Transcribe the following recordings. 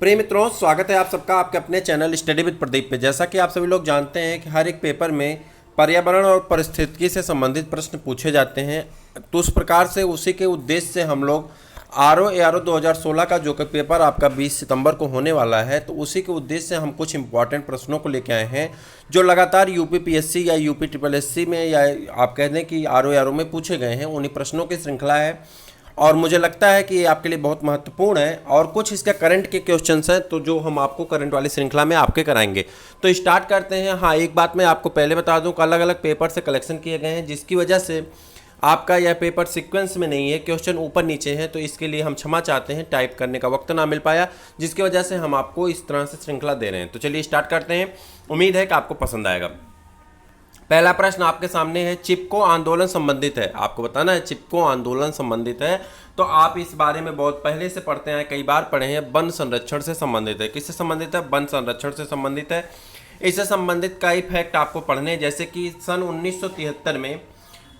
प्रिय मित्रों, स्वागत है आप सबका आपके अपने चैनल स्टडी विद प्रदीप पे। जैसा कि आप सभी लोग जानते हैं कि हर एक पेपर में पर्यावरण और पारिस्थितिकी से संबंधित प्रश्न पूछे जाते हैं, तो उस प्रकार से उसी के उद्देश्य से हम लोग ARO 2016 का जो कि पेपर आपका 20 सितंबर को होने वाला है, तो उसी के उद्देश्य से हम कुछ इंपॉर्टेंट प्रश्नों को लेके आए हैं जो लगातार UPPSC या UPSSC में या आप कह दें कि ARO में पूछे गए हैं। उन्हीं प्रश्नों की श्रृंखला है और मुझे लगता है कि ये आपके लिए बहुत महत्वपूर्ण है और कुछ इसके करंट के क्वेश्चंस हैं तो जो हम आपको करंट वाली श्रृंखला में आपके कराएंगे। तो स्टार्ट करते हैं। हाँ, एक बात मैं आपको पहले बता दूं कि अलग अलग पेपर से कलेक्शन किए गए हैं, जिसकी वजह से आपका यह पेपर सीक्वेंस में नहीं है, क्वेश्चन ऊपर नीचे हैं, तो इसके लिए हम क्षमा चाहते हैं। टाइप करने का वक्त ना मिल पाया, जिसकी वजह से हम आपको इस तरह से श्रृंखला दे रहे हैं। तो चलिए स्टार्ट करते हैं, उम्मीद है कि आपको पसंद आएगा। पहला प्रश्न आपके सामने है, चिपको आंदोलन संबंधित है। आपको बताना है चिपको आंदोलन संबंधित है, तो आप इस बारे में बहुत पहले से पढ़ते हैं, कई बार पढ़े हैं। वन संरक्षण से संबंधित है। किससे संबंधित है? वन संरक्षण से संबंधित है। इससे संबंधित कई फैक्ट आपको पढ़ने, जैसे कि सन 1973 में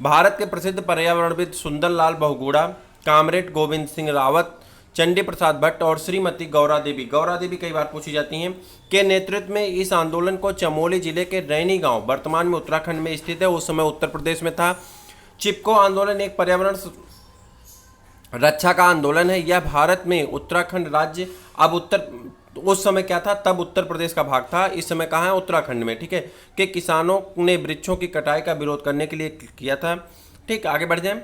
भारत के प्रसिद्ध पर्यावरणविद सुंदरलाल बहुगुणा, कामरेड गोविंद सिंह रावत, चंडी प्रसाद भट्ट और श्रीमती गौरा देवी कई बार पूछी जाती हैं, के नेतृत्व में इस आंदोलन को चमोली जिले के रैनी गांव, वर्तमान में उत्तराखंड में स्थित है, उस समय उत्तर प्रदेश में था। चिपको आंदोलन एक पर्यावरण रक्षा का आंदोलन है। यह भारत में उत्तराखंड राज्य, उस समय क्या था, तब उत्तर प्रदेश का भाग था, इस समय कहाँ है, उत्तराखंड में। ठीक है, कि किसानों ने वृक्षों की कटाई का विरोध करने के लिए किया था। ठीक, आगे बढ़ जाए।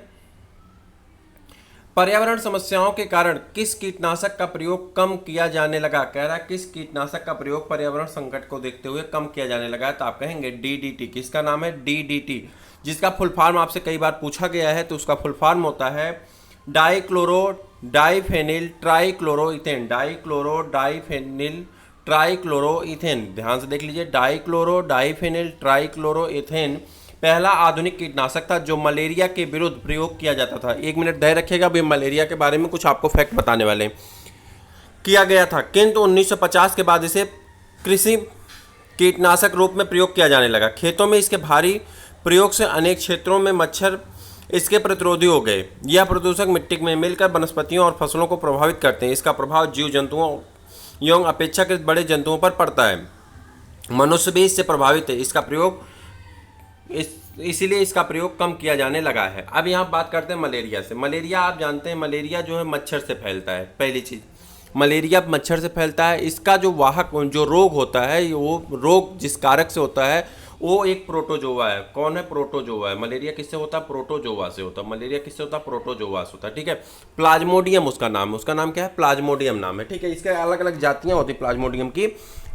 पर्यावरण समस्याओं के कारण किस कीटनाशक का प्रयोग कम किया जाने लगा? कह रहा है किस कीटनाशक का प्रयोग पर्यावरण संकट को देखते हुए कम किया जाने लगा, तो आप कहेंगे DDT। किसका नाम है? DDT, जिसका फुल फॉर्म आपसे कई बार पूछा गया है। तो उसका फुल फॉर्म होता है डाइक्लोरो डाइफेनिल ट्राइक्लोरोइथेन। डाइक्लोरो डाइफेनिल ट्राइक्लोरोइथेन, ध्यान से देख लीजिए। डाइक्लोरो डाइफेनिल ट्राइक्लोरोइथेन पहला आधुनिक कीटनाशक था जो मलेरिया के विरुद्ध प्रयोग किया जाता था। 1 मिनट धैर्य रखिएगा, अभी मलेरिया के बारे में कुछ आपको फैक्ट बताने वाले हैं। किया गया था, किंतु 1950 के बाद इसे कृषि कीटनाशक रूप में प्रयोग किया जाने लगा। खेतों में इसके भारी प्रयोग से अनेक क्षेत्रों में मच्छर इसके प्रतिरोधी हो गए। यह प्रदूषक मिट्टी में मिलकर वनस्पतियों और फसलों को प्रभावित करते हैं। इसका प्रभाव जीव जंतुओं एवं अपेक्षाकृत बड़े जंतुओं पर पड़ता है। मनुष्य भी इससे प्रभावित है। इसका प्रयोग इसीलिए इसका प्रयोग कम किया जाने लगा है। अब यहाँ बात करते हैं मलेरिया से। मलेरिया आप जानते हैं, मलेरिया जो है मच्छर से फैलता है। पहली चीज़, मलेरिया मच्छर से फैलता है। इसका जो वाहक जो रोग होता है, वो रोग जिस कारक से होता है वो एक प्रोटोजोआ है। कौन है? प्रोटोजोआ है। मलेरिया किससे होता है? प्रोटोजोआ से होता है। मलेरिया किससे होता है? प्रोटोजोआ से होता है। ठीक है, प्लाज्मोडियम उसका नाम है। उसका नाम क्या है? प्लाज्मोडियम नाम है। ठीक है, इसके अलग अलग जातियाँ होती हैं प्लाज्मोडियम की,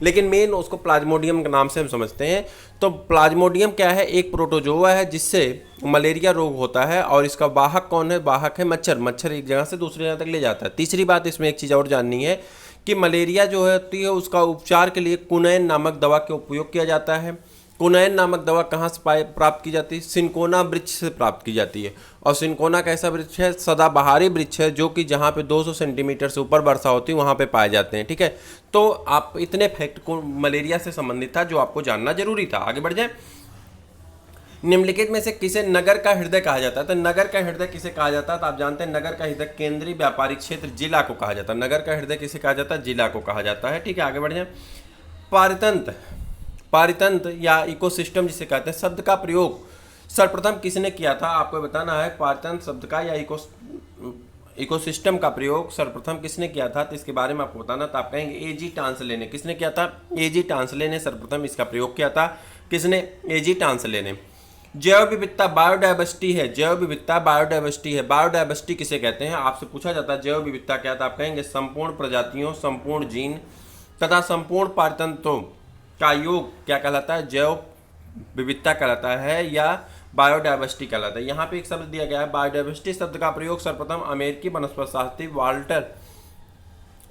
लेकिन मेन उसको प्लाज्मोडियम के नाम से हम समझते हैं। तो प्लाज्मोडियम क्या है? एक प्रोटोजोआ है जिससे मलेरिया रोग होता है। और इसका वाहक कौन है? वाहक है मच्छर। मच्छर एक जगह से दूसरी जगह तक ले जाता है। तीसरी बात, इसमें एक चीज़ और जाननी है कि मलेरिया जो होती है उसका उपचार के लिए कुनैन नामक दवा का उपयोग किया जाता है। कुनैन नामक दवा कहाँ से प्राप्त की जाती है? सिनकोना वृक्ष से प्राप्त की जाती है। और सिनकोना कैसा वृक्ष है? सदाबहारी वृक्ष है, जो कि जहाँ पे 200 सेंटीमीटर से ऊपर वर्षा होती है वहाँ पे पाए जाते हैं। ठीक है, तो आप इतने फैक्ट को मलेरिया से संबंधित था जो आपको जानना जरूरी था। आगे बढ़ जाए। निम्नलिखित में से किसे नगर का हृदय कहा जाता है? तो नगर का हृदय किसे कहा जाता है? तो आप जानते हैं नगर का हृदय केंद्रीय व्यापारिक क्षेत्र जिला को कहा जाता है। नगर का हृदय किसे कहा जाता है? जिला को कहा जाता है। ठीक है, आगे बढ़ जाए। पारितंत्र या इकोसिस्टम जिसे कहते हैं, शब्द का प्रयोग सर्वप्रथम किसने किया था? आपको बताना है पारितंत्र शब्द का या इकोसिस्टम का प्रयोग सर्वप्रथम किसने किया था, तो इसके बारे में आपको बताना। तो आप कहेंगे AG टांसले ने। किसने किया था? AG टांसले ने सर्वप्रथम इसका प्रयोग किया था। किसने? AG टांसले ने। जैव विविधता बायोडाइवर्सिटी है। जैव विविधता बायोडाइवर्सिटी है। बायोडाइवर्सिटी किसे कहते हैं? आपसे पूछा जाता है जैव विविधता क्या था, आप कहेंगे संपूर्ण प्रजातियों, संपूर्ण जीन तथा संपूर्ण पारतंत्रों का योग क्या कहलाता है? जैव विविधता कहलाता है या बायोडाइवर्सिटी कहलाता है। यहाँ पे एक शब्द दिया गया है बायोडाइवर्सिटी शब्द का प्रयोग सर्वप्रथम अमेरिकी वनस्पति शास्त्री वाल्टर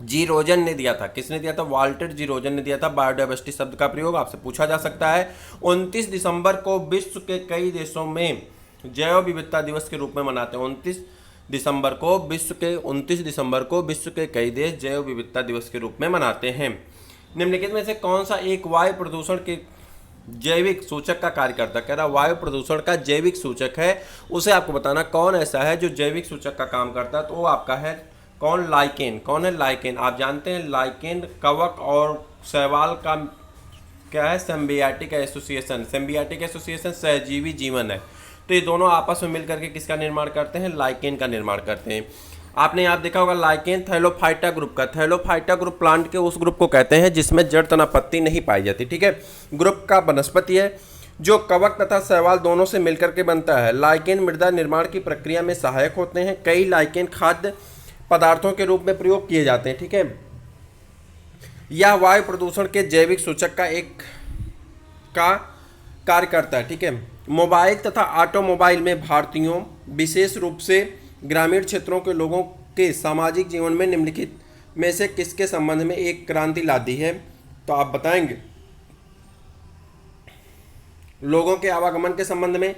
जी रोजन ने दिया था। किसने दिया था? वाल्टर जी रोजन ने दिया था। बायोडाइवर्सिटी शब्द का प्रयोग आपसे पूछा जा सकता है। 29 दिसंबर को विश्व के कई देशों में जैव विविधता दिवस के रूप में मनाते हैं। 29 दिसंबर को विश्व के कई देश जैव विविधता दिवस के रूप में मनाते हैं। निम्नलिखित में से कौन सा एक वायु प्रदूषण के जैविक सूचक का कार्य करता है? कह रहा वायु प्रदूषण का जैविक सूचक है, उसे आपको बताना कौन ऐसा है जो जैविक सूचक का काम करता है। तो वो आपका है कौन? लाइकेन। कौन है? लाइकेन। आप जानते हैं लाइकेन कवक और शैवाल का क्या है? सिम्बियाटिक एसोसिएशन। सिम्बियाटिक एसोसिएशन सहजीवी जीवन है। तो ये दोनों आपस में मिलकर के किसका निर्माण करते हैं? लाइकेन का निर्माण करते हैं। आपने यहाँ देखा होगा लाइकेन थैलोफाइटा ग्रुप का। थैलोफाइटा ग्रुप प्लांट के उस ग्रुप को कहते हैं जिसमें जड़ तना पत्ती नहीं पाई जाती। ठीक है, ग्रुप का वनस्पति है जो कवक तथा शैवाल दोनों से मिलकर के बनता है। लाइकेन मृदा निर्माण की प्रक्रिया में सहायक होते हैं। कई लाइकेन खाद्य पदार्थों के रूप में प्रयोग किए जाते हैं। ठीक है, यह वायु प्रदूषण के जैविक सूचक का कार्य करता है। ठीक है, मोबाइल तथा ऑटोमोबाइल में भारतीयों विशेष रूप से ग्रामीण क्षेत्रों के लोगों के सामाजिक जीवन में निम्नलिखित में से किसके संबंध में एक क्रांति ला दी है? तो आप बताएंगे। लोगों के आवागमन के संबंध में,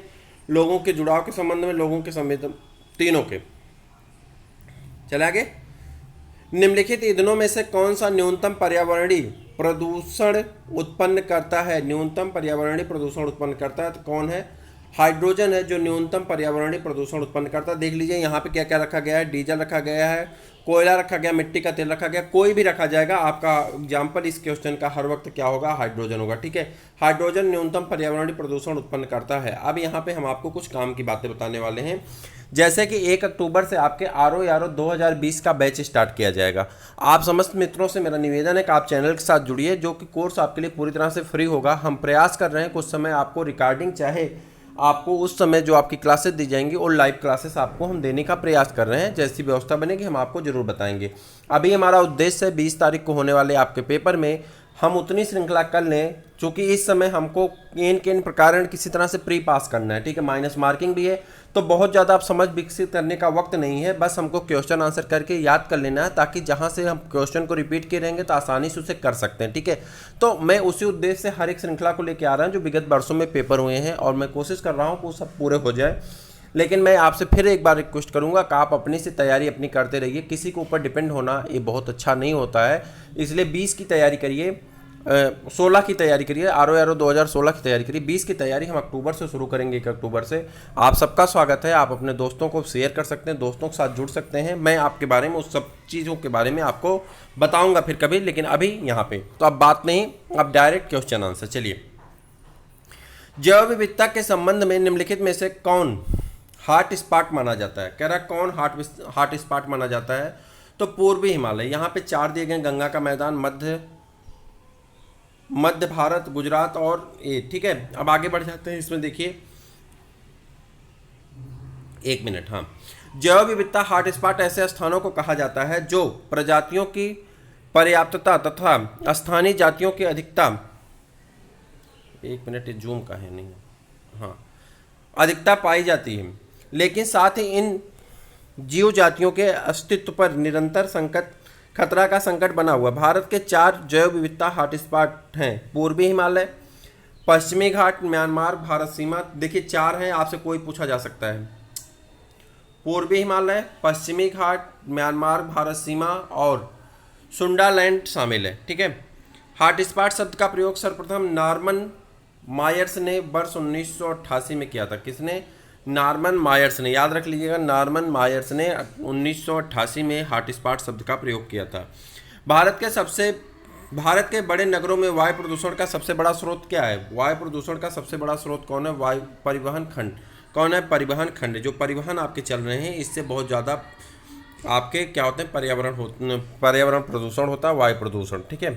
लोगों के जुड़ाव के संबंध में, लोगों के संबंध, तीनों के। चले आगे। निम्नलिखित ईंधनों में से कौन सा न्यूनतम पर्यावरणीय प्रदूषण उत्पन्न करता है? न्यूनतम पर्यावरणीय प्रदूषण उत्पन्न करता है तो कौन है? हाइड्रोजन है जो न्यूनतम पर्यावरणीय प्रदूषण उत्पन्न करता है। देख लीजिए यहाँ पे क्या क्या रखा गया है। डीजल रखा गया है, कोयला रखा गया, मिट्टी का तेल रखा गया, कोई भी रखा जाएगा। आपका एग्जाम्पल इस क्वेश्चन का हर वक्त क्या होगा? हाइड्रोजन होगा। ठीक है, हाइड्रोजन न्यूनतम पर्यावरणीय प्रदूषण उत्पन्न करता है। अब यहाँ पे हम आपको कुछ काम की बातें बताने वाले हैं। जैसे कि 1 अक्टूबर से आपके RO 2020 का बैच स्टार्ट किया जाएगा। आप समस्त मित्रों से मेरा निवेदन है कि आप चैनल के साथ जुड़िए, जो कि कोर्स आपके लिए पूरी तरह से फ्री होगा। हम प्रयास कर रहे हैं कुछ समय आपको रिकॉर्डिंग, चाहे आपको उस समय जो आपकी क्लासेस दी जाएंगी और लाइव क्लासेस आपको हम देने का प्रयास कर रहे हैं। जैसी व्यवस्था बनेगी हम आपको जरूर बताएंगे। अभी हमारा उद्देश्य है 20 तारीख को होने वाले आपके पेपर में हम उतनी श्रृंखला कर लें, चूँकि इस समय हमको केन प्रकार किसी तरह से प्री पास करना है। ठीक है, माइनस मार्किंग भी है, तो बहुत ज़्यादा आप समझ विकसित करने का वक्त नहीं है। बस हमको क्वेश्चन आंसर करके याद कर लेना है, ताकि जहाँ से हम क्वेश्चन को रिपीट किए रहेंगे तो आसानी से उसे कर सकते हैं। ठीक है, तो मैं उसी उद्देश्य से हर एक श्रृंखला को लेकर आ रहा हूँ जो विगत वर्षों में पेपर हुए हैं, और मैं कोशिश कर रहा हूँ कि वो सब पूरे हो जाए। लेकिन मैं आपसे फिर एक बार रिक्वेस्ट करूंगा कि आप अपनी से तैयारी अपनी करते रहिए। किसी के ऊपर डिपेंड होना ये बहुत अच्छा नहीं होता है, इसलिए 20 की तैयारी करिए, 16 की तैयारी करिए, RO 2016 की तैयारी करिए। 20 की तैयारी हम अक्टूबर से शुरू करेंगे, 1 अक्टूबर से। आप सबका स्वागत है। आप अपने दोस्तों को शेयर कर सकते हैं, दोस्तों के साथ जुड़ सकते हैं। मैं आपके बारे में उस सब चीज़ों के बारे में आपको बताऊंगा फिर कभी, लेकिन अभी यहाँ पे तो अब बात नहीं, अब डायरेक्ट क्वेश्चन आंसर। चलिए, जैव विविधता के संबंध में निम्नलिखित में से कौन हॉट स्पॉट माना जाता है? कह रहा है कौन हॉट स्पॉट माना जाता है? तो पूर्वी हिमालय। यहाँ पे 4 दिए गए, गंगा का मैदान, मध्य भारत, गुजरात और ये। ठीक है, अब आगे बढ़ जाते हैं। इसमें देखिए 1 मिनट। हाँ, जैव विविधता हॉटस्पॉट ऐसे स्थानों को कहा जाता है जो प्रजातियों की पर्याप्तता तथा स्थानीय जातियों की अधिकता, 1 मिनट, ये जूम का है नहीं, हाँ, अधिकता पाई जाती है, लेकिन साथ ही इन जीव जातियों के अस्तित्व पर निरंतर खतरा का संकट बना हुआ। भारत के 4 जैव विविधता हॉटस्पॉट हैं। पूर्वी हिमालय, पश्चिमी घाट, म्यांमार, भारत सीमा। देखिए 4 हैं, आपसे कोई पूछा जा सकता है। पूर्वी हिमालय, पश्चिमी घाट, म्यांमार, भारत सीमा और सुंडालैंड शामिल है। ठीक है, हॉटस्पॉट शब्द का प्रयोग सर्वप्रथम नॉर्मन मायर्स ने वर्ष 1988 में किया था। किसने? नॉर्मन मायर्स ने। याद रख लीजिएगा, नॉर्मन मायर्स ने 1988 में हॉटस्पॉट शब्द का प्रयोग किया था। भारत के बड़े नगरों में वायु प्रदूषण का सबसे बड़ा स्रोत क्या है? वायु प्रदूषण का सबसे बड़ा स्रोत कौन है? वायु परिवहन खंड। कौन है? परिवहन खंड। जो परिवहन आपके चल रहे हैं, इससे बहुत ज़्यादा आपके क्या होते हैं? पर्यावरण प्रदूषण होता है, वायु प्रदूषण। ठीक है,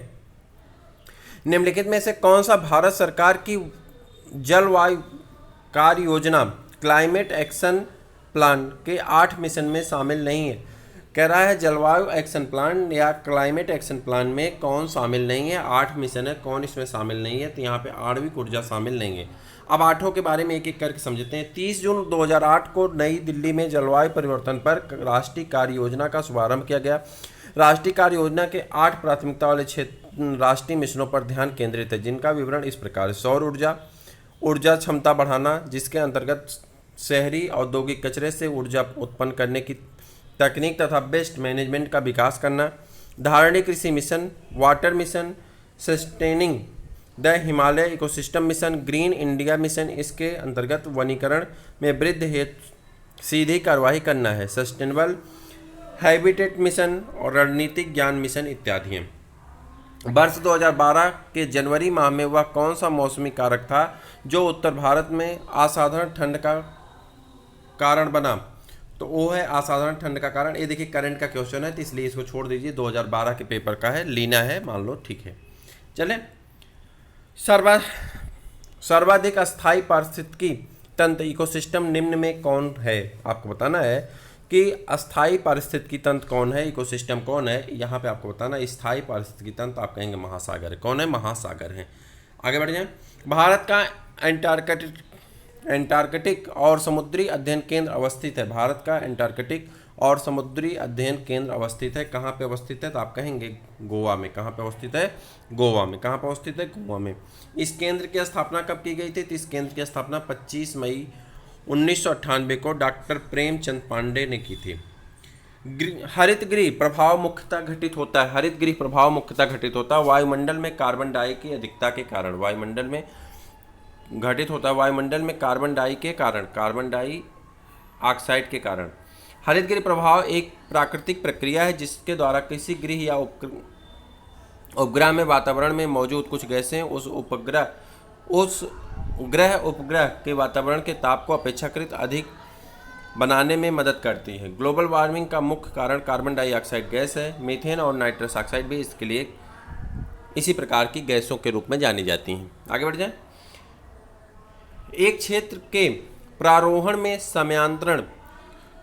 निम्नलिखित में से कौन सा भारत सरकार की जलवायु कार्य योजना क्लाइमेट एक्शन प्लान के 8 मिशन में शामिल नहीं है? कह रहा है जलवायु एक्शन प्लान या क्लाइमेट एक्शन प्लान में कौन शामिल नहीं है? 8 मिशन है, कौन इसमें शामिल नहीं है? तो यहाँ पे आणविक ऊर्जा शामिल नहीं है। अब 8 के बारे में एक एक करके समझते हैं। 30 जून 2008 को नई दिल्ली में जलवायु परिवर्तन पर राष्ट्रीय कार्य योजना का शुभारंभ किया गया। राष्ट्रीय कार्य योजना के 8 प्राथमिकता वाले राष्ट्रीय मिशनों पर ध्यान केंद्रित है, जिनका विवरण इस प्रकार है। सौर ऊर्जा क्षमता बढ़ाना, जिसके अंतर्गत शहरी औद्योगिक कचरे से ऊर्जा उत्पन्न करने की तकनीक तथा वेस्ट मैनेजमेंट का विकास करना। धारणीय कृषि mission, water mission, sustaining the Himalaya ecosystem mission, green India mission, इसके अंतर्गत वनीकरण में वृद्धि हेतु सीधी कार्रवाई करना है। सस्टेनेबल हैबिटेट मिशन और रणनीतिक ज्ञान मिशन इत्यादि हैं। वर्ष 2012 के जनवरी माह में वह कौन सा मौसमी कारक था जो उत्तर भारत में असाधारण ठंड का कारण बना? तो वो है असाधारण ठंड का कारण। ये देखिए करंट का क्वेश्चन है तो इसलिए इसको छोड़ दीजिए, 2012 के पेपर का है, लीना है मान लो, ठीक है। चले, सर्वाधिक अस्थायी पारिस्थितिकी तंत्र इकोसिस्टम निम्न में कौन है? आपको बताना है कि अस्थायी पारिस्थितिकी तंत्र कौन है, इकोसिस्टम कौन है। यहाँ पे आपको बताना है स्थायी पारिस्थितिकी तंत्र, आप कहेंगे महासागर है। कौन है? महासागर है। आगे बढ़ जाए। भारत का एंटार्कटिक और समुद्री अध्ययन केंद्र अवस्थित है। भारत का एंटार्कटिक और समुद्री अध्ययन केंद्र अवस्थित है। कहाँ पे अवस्थित है? तो आप कहेंगे गोवा में। कहाँ पे अवस्थित है? गोवा में। कहाँ पे अवस्थित है? गोवा में। इस केंद्र की स्थापना कब की गई थी? तो इस केंद्र की स्थापना 25 मई 1998 को डॉक्टर प्रेमचंद पांडे ने की थी। हरित गृह प्रभाव मुख्यतः घटित होता है। हरित गृह प्रभाव मुख्यतः घटित होता है वायुमंडल में कार्बन डाई की अधिकता के कारण। वायुमंडल में घटित होता है वायुमंडल में कार्बन डाई के कारण, कार्बन डाई ऑक्साइड के कारण। हरित गृह प्रभाव एक प्राकृतिक प्रक्रिया है जिसके द्वारा किसी गृह या उपग्रह में वातावरण में मौजूद कुछ गैसें उस ग्रह उपग्रह के वातावरण के ताप को अपेक्षाकृत अधिक बनाने में मदद करती है। ग्लोबल वार्मिंग का मुख्य कारण कार्बन डाइऑक्साइड गैस है। मीथेन और नाइट्रस ऑक्साइड भी इसके लिए इसी प्रकार की गैसों के रूप में जानी जाती हैं। आगे बढ़ जाए। एक क्षेत्र के प्रारोहण में समयांतरण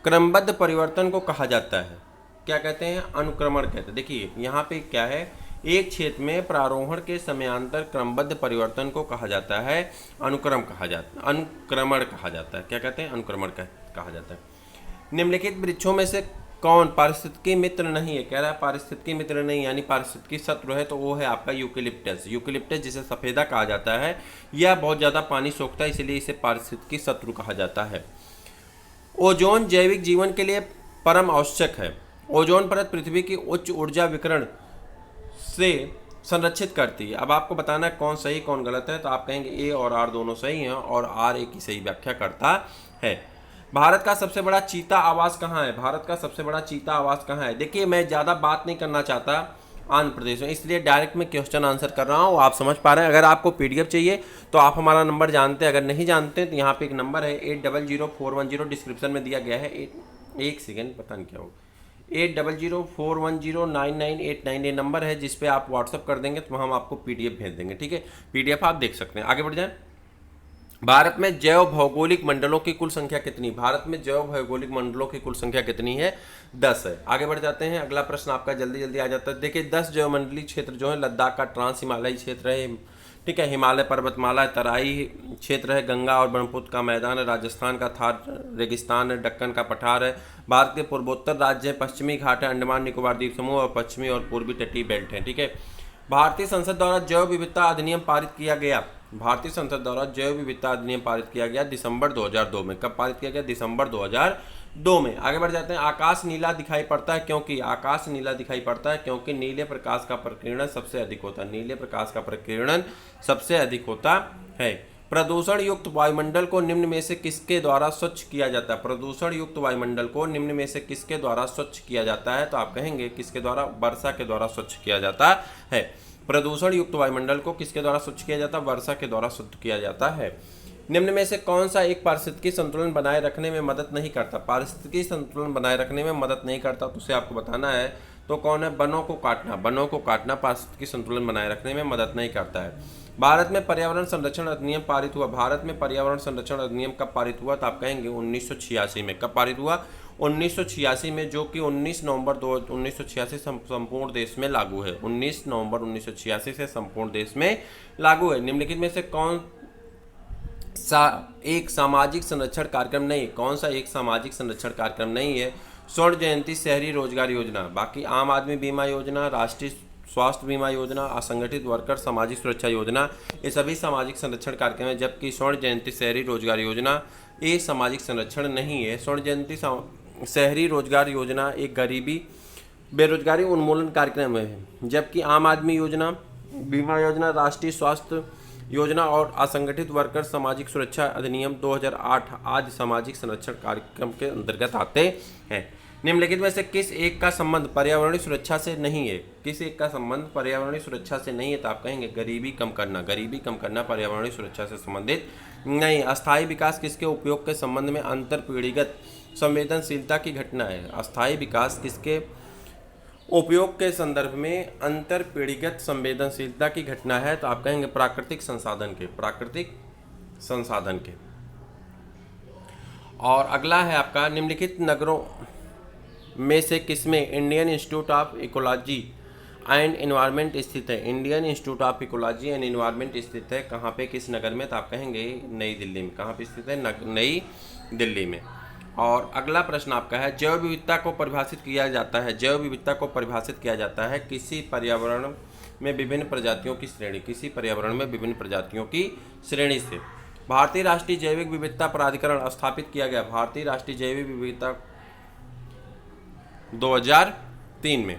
क्रमबद्ध परिवर्तन को कहा जाता है। क्या कहते हैं? अनुक्रमण कहते हैं। देखिए यहाँ पे क्या है, एक क्षेत्र में प्रारोहण के समयांतर क्रमबद्ध परिवर्तन को कहा जाता है अनुक्रमण कहा जाता है। क्या कहते हैं? अनुक्रमण कहा जाता है। निम्नलिखित वृक्षों में से कौन पारिस्थितिकी मित्र नहीं है? कह रहा है पारिस्थितिकी मित्र नहीं यानी पारिस्थितिकी शत्रु है, तो वो है आपका यूकेलिप्टस। यूकेलिप्टस जिसे सफेदा कहा जाता है, यह बहुत ज़्यादा पानी सोखता है, इसलिए इसे पारिस्थितिकी शत्रु कहा जाता है। ओजोन जैविक जीवन के लिए परम आवश्यक है। ओजोन परत पृथ्वी की उच्च ऊर्जा विकिरण से संरक्षित करती है। अब आपको बताना है कौन सही कौन गलत है, तो आप कहेंगे ए और आर दोनों सही हैं और आर एक ही सही व्याख्या करता है। भारत का सबसे बड़ा चीता आवास कहाँ है? भारत का सबसे बड़ा चीता आवास कहाँ है? देखिए मैं ज़्यादा बात नहीं करना चाहता आंध्र प्रदेश में, इसलिए डायरेक्ट मैं क्वेश्चन आंसर कर रहा हूँ, आप समझ पा रहे हैं। अगर आपको पीडीएफ चाहिए तो आप हमारा नंबर जानते हैं, अगर नहीं जानते तो यहाँ पे एक नंबर है 800410 डिस्क्रिप्शन में दिया गया है। एक सेकेंड, पता नहीं क्या होगा, 8004109989 ये नंबर है जिस पे आप व्हाट्सअप कर देंगे तो हम आपको पीडीएफ भेज देंगे। ठीक है, पीडीएफ आप देख सकते हैं। आगे बढ़ जाएं। भारत में जैव भौगोलिक मंडलों की कुल संख्या कितनी? भारत में जैव भौगोलिक मंडलों की कुल संख्या कितनी है? 10 है। आगे बढ़ जाते हैं, अगला प्रश्न आपका जल्दी जल्दी आ जाता है। देखिए 10 जैव मंडलीय क्षेत्र जो है, लद्दाख का ट्रांस हिमालयी क्षेत्र है, ठीक है, हिमालय पर्वतमाला, तराई क्षेत्र है, गंगा और ब्रह्मपुत्र का मैदान है, राजस्थान का थार रेगिस्तान है, दक्कन का पठार है, भारत के पूर्वोत्तर राज्य है, पश्चिमी घाट है, अंडमान निकोबार द्वीप समूह और पश्चिमी और पूर्वी तटीय बेल्ट है। ठीक है, भारतीय संसद द्वारा जैव विविधता अधिनियम पारित किया गया। भारतीय संसद द्वारा जैव विविधता अधिनियम पारित किया गया दिसंबर 2002 में। कब पारित किया गया? दिसंबर 2002 में। आगे बढ़ जाते हैं। आकाश नीला दिखाई पड़ता है क्योंकि? आकाश नीला दिखाई पड़ता है क्योंकि नीले प्रकाश का प्रकीर्णन सबसे अधिक होता है। नीले प्रकाश का प्रकीर्णन सबसे अधिक होता है। प्रदूषण युक्त वायुमंडल को निम्न में से किसके द्वारा स्वच्छ किया जाता है? प्रदूषण युक्त वायुमंडल को निम्न में से किसके द्वारा स्वच्छ किया जाता है? तो आप कहेंगे किसके द्वारा? वर्षा के द्वारा स्वच्छ किया जाता है। प्रदूषण युक्त वायुमंडल को किसके द्वारा स्वच्छ किया जाता है? वर्षा के द्वारा शुद्ध किया जाता है। निम्न में से कौन सा एक पारिस्थितिकी संतुलन बनाए रखने में मदद नहीं करता? पारिस्थितिकी संतुलन बनाए रखने में मदद नहीं करता तो उसे आपको बताना है। तो कौन है? वनों को काटना। वनों को काटना पारिस्थितिकी संतुलन बनाए रखने में मदद नहीं करता है। भारत में पर्यावरण संरक्षण अधिनियम पारित हुआ। भारत में पर्यावरण संरक्षण अधिनियम कब पारित हुआ? तो आप कहेंगे 1986 में। कब पारित हुआ? 1986 में, जो कि 19 नवंबर 1986 संपूर्ण देश में लागू है। 19 नवंबर 1986 से संपूर्ण देश में लागू है। निम्नलिखित में से कौन सा एक सामाजिक संरक्षण कार्यक्रम नहीं? कौन सा एक सामाजिक संरक्षण कार्यक्रम नहीं है? स्वर्ण जयंती शहरी रोजगार योजना, बाकी आम आदमी बीमा योजना, राष्ट्रीय स्वास्थ्य बीमा योजना, असंगठित वर्कर सामाजिक सुरक्षा योजना, ये सभी सामाजिक संरक्षण कार्यक्रम है। जबकि स्वर्ण जयंती शहरी रोजगार योजना ये सामाजिक संरक्षण नहीं है। स्वर्ण जयंती शहरी रोजगार योजना एक गरीबी बेरोजगारी उन्मूलन कार्यक्रम है, जबकि आम आदमी योजना, बीमा योजना, राष्ट्रीय स्वास्थ्य योजना और असंगठित वर्कर सामाजिक सुरक्षा अधिनियम 2008 आदि सामाजिक संरक्षण कार्यक्रम के अंतर्गत आते हैं। निम्नलिखित में से किस एक का संबंध पर्यावरणीय सुरक्षा से नहीं है? किस एक का संबंध पर्यावरणीय सुरक्षा से नहीं है? तो आप कहेंगे गरीबी कम करना। गरीबी कम करना पर्यावरणीय सुरक्षा से संबंधित नहीं। अस्थायी विकास किसके उपयोग के संबंध में अंतर पीढ़ीगत संवेदनशीलता की घटना है? अस्थायी विकास किसके उपयोग के संदर्भ में अंतर पीढ़ीगत संवेदनशीलता की घटना है? तो आप कहेंगे प्राकृतिक संसाधन के। प्राकृतिक संसाधन के। और अगला है आपका, निम्नलिखित नगरों में से किसमें Indian institute of ecology and environment स्थित है? Indian institute of ecology and environment स्थित है कहाँ पे, किस नगर में? तो आप कहेंगे नई दिल्ली में। कहाँ पे स्थित है? नई दिल्ली में। और अगला प्रश्न आपका है, जैव विविधता को परिभाषित किया जाता है। जैव विविधता को परिभाषित किया जाता है किसी पर्यावरण में विभिन्न प्रजातियों की श्रेणी। किसी पर्यावरण में विभिन्न प्रजातियों की श्रेणी से। भारतीय राष्ट्रीय जैविक विविधता प्राधिकरण स्थापित किया गया। भारतीय राष्ट्रीय जैविक विविधता 2003 में।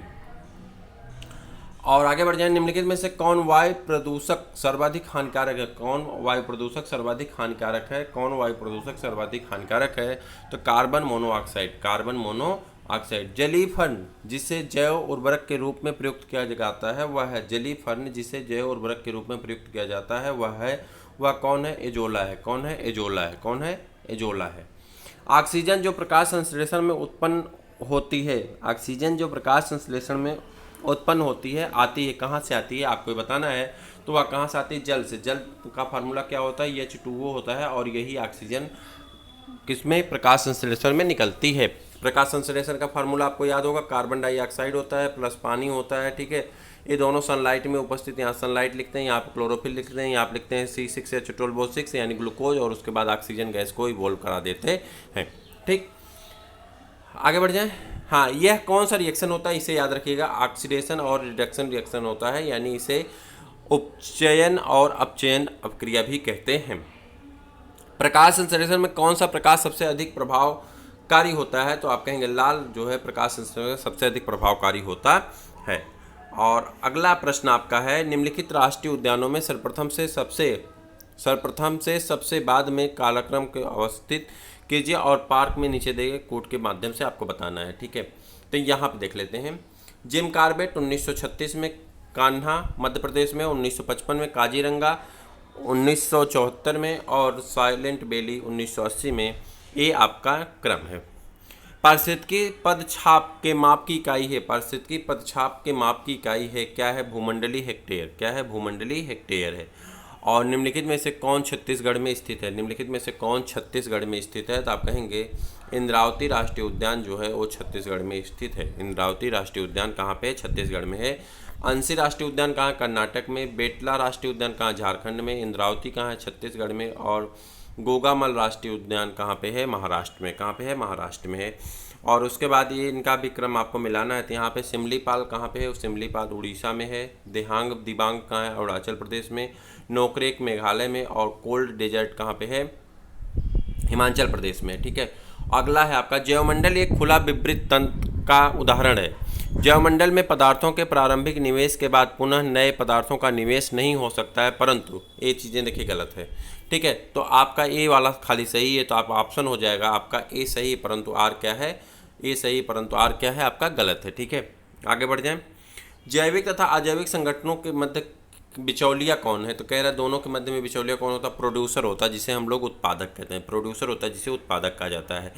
और आगे बढ़ जाए, निम्नलिखित में से कौन वायु प्रदूषक सर्वाधिक हानिकारक है? कौन वायु प्रदूषक सर्वाधिक हानिकारक है? कौन वायु प्रदूषक सर्वाधिक हानिकारक है? तो कार्बन मोनोऑक्साइड। Carbon monoxide. जलीय फर्न जिसे जैव उर्वरक के रूप में प्रयुक्त किया जाता है वह है। जलीय फर्न जिसे जैव उर्वरक के रूप में प्रयुक्त किया जाता है वह कौन है? एजोला है। कौन है? एजोला है। कौन है? एजोला है। ऑक्सीजन जो प्रकाश संश्लेषण में उत्पन्न होती है, ऑक्सीजन जो प्रकाश संश्लेषण में उत्पन्न होती है आती है कहाँ से आती है? आपको बताना है। तो वह कहाँ से आती है? जल से। जल का फार्मूला क्या होता है? H2O होता है। और यही ऑक्सीजन किसमें? प्रकाश संश्लेषण में निकलती है। प्रकाश संश्लेषण का फार्मूला आपको याद होगा, कार्बन डाइऑक्साइड होता है प्लस पानी होता है। ठीक है, ये दोनों सनलाइट में उपस्थित, यहाँ सनलाइट लिखते हैं, यहाँ पे क्लोरोफिल लिखते हैं, यहाँ पे लिखते हैं C6H12O6 यानी ग्लूकोज, और उसके बाद ऑक्सीजन गैस को इवोल्व करा देते हैं। ठीक, आगे बढ़ जाएं। हाँ, यह कौन सा रिएक्शन होता है? इसे याद रखिएगा, ऑक्सीडेशन और रिडक्शन रिएक्शन होता है, यानी इसे उपचयन और अपचयन अपक्रिया भी कहते हैं। प्रकाश संश्लेषण में कौन सा प्रकाश सबसे अधिक प्रभावकारी होता है? तो आप कहेंगे लाल जो है प्रकाश संश्लेषण सबसे अधिक प्रभावकारी होता है। और अगला प्रश्न आपका है, निम्नलिखित राष्ट्रीय उद्यानों में सर्वप्रथम से सबसे बाद में कालक्रम के अवस्थित कीजिए और पार्क में नीचे दिए गए कोड के माध्यम से आपको बताना है। ठीक है, तो यहाँ पे देख लेते हैं। जिम कार्बेट 1936 में, कान्हा मध्य प्रदेश में 1955 में, काजीरंगा 1974 में और साइलेंट वैली 1980 में। ये आपका क्रम है। पारिस्थितिकी पदछाप के माप की इकाई है। पारिस्थितिकी पदछाप के माप की इकाई है क्या है? भूमंडलीय हेक्टेयर। क्या है? भूमंडलीय हेक्टेयर है। और निम्नलिखित में से कौन छत्तीसगढ़ में स्थित है? निम्नलिखित में से कौन छत्तीसगढ़ में स्थित है? तो आप कहेंगे इंद्रावती राष्ट्रीय उद्यान जो है वो छत्तीसगढ़ में स्थित है। इंद्रावती राष्ट्रीय उद्यान कहाँ पे? छत्तीसगढ़ में है। अंशी राष्ट्रीय उद्यान कहाँ? कर्नाटक में। बेतला राष्ट्रीय उद्यान कहाँ? झारखंड में। इंद्रावती कहाँ है? छत्तीसगढ़ में। और गोगामल राष्ट्रीय उद्यान कहाँ पे है? महाराष्ट्र में। कहाँ पे है? महाराष्ट्र में है। और उसके बाद ये इनका भी क्रम आपको मिलाना है। तो यहाँ पे सिमलीपाल कहाँ पे है? सिमलीपाल उड़ीसा में है। देहांग दिबांग कहाँ है? अरुणाचल प्रदेश में। नोकरेक मेघालय में। और कोल्ड डेजर्ट कहाँ पे है? हिमाचल प्रदेश में। ठीक है, अगला है आपका, जैवमंडल एक खुला विवृत तंत्र का उदाहरण है। जैवमंडल में पदार्थों के प्रारंभिक निवेश के बाद पुनः नए पदार्थों का निवेश नहीं हो सकता है, परंतु ये चीज़ें देखिए गलत है। ठीक है, तो आपका ए वाला खाली सही है, तो आप ऑप्शन हो जाएगा आपका ए सही, परंतु आर क्या है? ए सही, परंतु आर क्या है? आपका गलत है। ठीक है, आगे बढ़ जाएं। जैविक तथा अजैविक संगठनों के मध्य बिचौलिया कौन है? तो कह रहा है दोनों के मध्य में बिचौलिया कौन होता है? प्रोड्यूसर होता है, जिसे हम लोग उत्पादक कहते हैं। प्रोड्यूसर होता है जिसे उत्पादक कहा जाता है।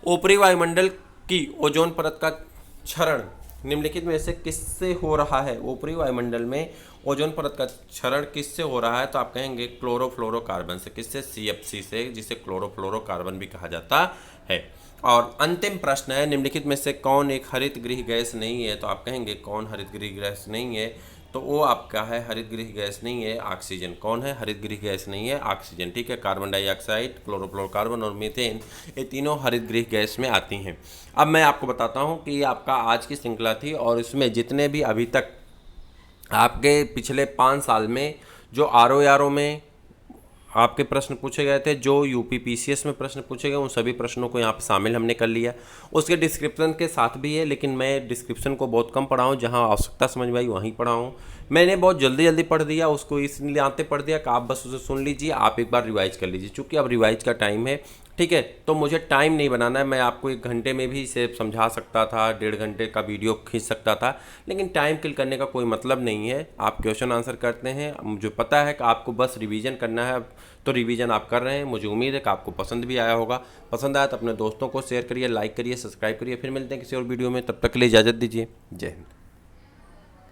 ऊपरी वायुमंडल की ओजोन परत का क्षरण निम्नलिखित में से किससे हो रहा है? ऊपरी वायुमंडल में ओजोन परत का क्षरण किससे हो रहा है? तो आप कहेंगे क्लोरोफ्लोरोकार्बन से। किससे? CFC से, जिसे क्लोरोफ्लोरोकार्बन भी कहा जाता है। और अंतिम प्रश्न है, निम्नलिखित में से कौन एक हरित गृह गैस नहीं है? तो आप कहेंगे कौन हरित गृह गैस नहीं है? तो वो आपका है हरित गृह गैस नहीं है, ऑक्सीजन। कौन है? हरित गृह गैस नहीं है, ऑक्सीजन। ठीक है, कार्बन डाइऑक्साइड, क्लोरोफ्लोरोकार्बन और मीथेन, ये तीनों हरित गृह गैस में आती हैं। अब मैं आपको बताता हूँ कि ये आपका आज की श्रृंखला थी, और इसमें जितने भी अभी तक आपके पिछले 5 साल में जो RO में आपके प्रश्न पूछे गए थे, जो UPPCS में प्रश्न पूछे गए, उन सभी प्रश्नों को यहाँ पे शामिल हमने कर लिया। उसके डिस्क्रिप्शन के साथ भी है, लेकिन मैं डिस्क्रिप्शन को बहुत कम पढ़ा हूँ, जहाँ आवश्यकता समझ में आई वहीं पढ़ा हूँ। मैंने बहुत जल्दी पढ़ दिया उसको, इसलिए आते पढ़ दिया कि आप बस उसे सुन लीजिए, आप एक बार रिवाइज कर लीजिए। चूँकि अब रिवाइज का टाइम है, ठीक है। तो मुझे टाइम नहीं बनाना है, मैं आपको 1 घंटे में भी इसे समझा सकता था, 1.5 घंटे का वीडियो खींच सकता था, लेकिन टाइम किल करने का कोई मतलब नहीं है। आप क्वेश्चन आंसर करते हैं, मुझे पता है कि आपको बस रिवीजन करना है, तो रिवीजन आप कर रहे हैं। मुझे उम्मीद है कि आपको पसंद भी आया होगा। पसंद आया तो अपने दोस्तों को शेयर करिए, लाइक करिए, सब्सक्राइब करिए। फिर मिलते हैं किसी और वीडियो में, तब तक के लिए इजाज़त दीजिए। जय हिंद।